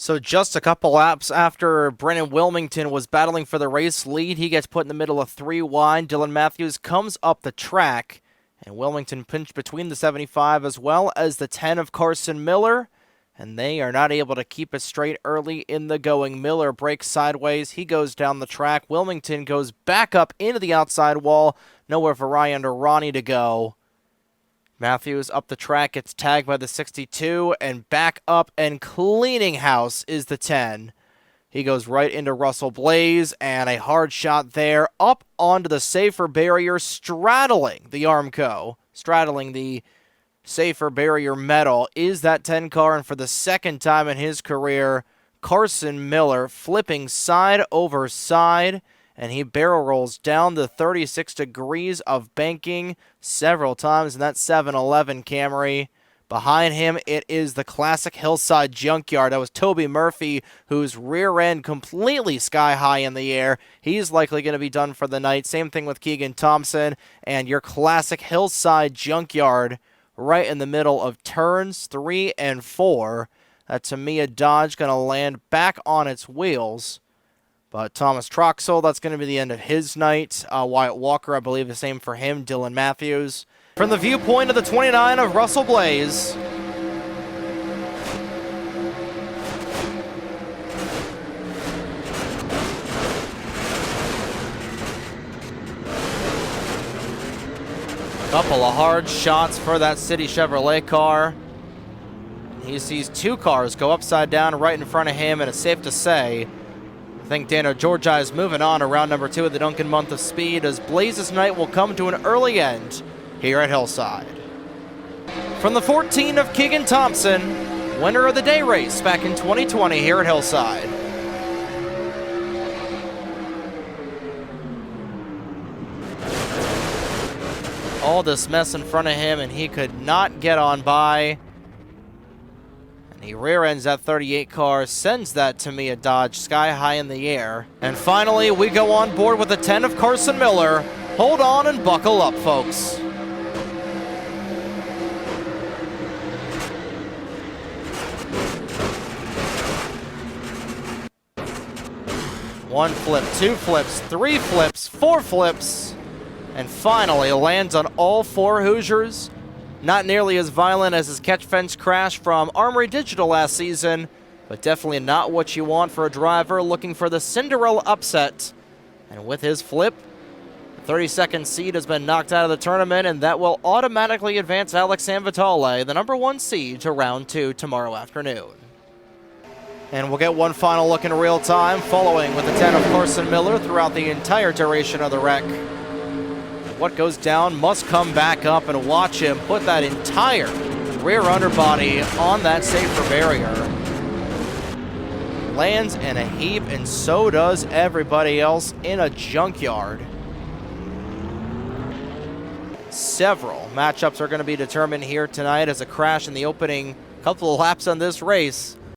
So just a couple laps after Brenndan Wilmington was battling for the race lead, he gets put in the middle of 3 wide. Dylan Matthews comes up the track, and Wilmington pinched between the 75 as well as the 10 of Carson Miller, and they are not able to keep it straight early in the going. Miller breaks sideways. He goes down the track. Wilmington goes back up into the outside wall. Nowhere for Ryan or Ronnie to go. Matthews up the track, gets tagged by the 62, and back up and cleaning house is the 10. He goes right into Russell Blais, and a hard shot there, up onto the safer barrier, straddling the Armco, straddling the safer barrier metal, is that 10 car, and for the second time in his career, Carson Miller flipping side over side, and he barrel rolls down the 36 degrees of banking several times in that 711 Camry. Behind him, it is the classic Hillside junkyard. That was Toby Murphy, whose rear end completely sky high in the air. He's likely going to be done for the night. Same thing with Keegan Thompson, and your classic Hillside junkyard right in the middle of turns 3 and 4. That Tamiya Dodge going to land back on its wheels. But Thomas Troxel, that's going to be the end of his night. Wyatt Walker, I believe the same for him. Dylan Matthews. From the viewpoint of the 29 of Russell Blais. Couple of hard shots for that City Chevrolet car. He sees 2 cars go upside down right in front of him, and it's safe to say I think Dano Georgi is moving on to round number 2 of the Duncan Month of Speed, as Blais' night will come to an early end here at Hillside. From the 14 of Keegan Thompson, winner of the day race back in 2020 here at Hillside. All this mess in front of him, and he could not get on by. He rear ends that 38 car, sends that Tamiya Dodge sky high in the air. And finally, we go on board with the 10 of Carson Miller. Hold on and buckle up, folks. One flip, 2 flips, 3 flips, 4 flips, and finally lands on all 4 Hoosiers. Not nearly as violent as his catch fence crash from Armory Digital last season, but definitely not what you want for a driver looking for the Cinderella upset. And with his flip, the 32nd seed has been knocked out of the tournament, and that will automatically advance Alex Sanvitale, the number 1 seed, to round 2 tomorrow afternoon. And we'll get one final look in real time, following with the 10 of Carson Miller throughout the entire duration of the wreck. What goes down must come back up, and watch him put that entire rear underbody on that safer barrier. Lands in a heap, and so does everybody else in a junkyard. Several matchups are going to be determined here tonight, as a crash in the opening couple of laps on this race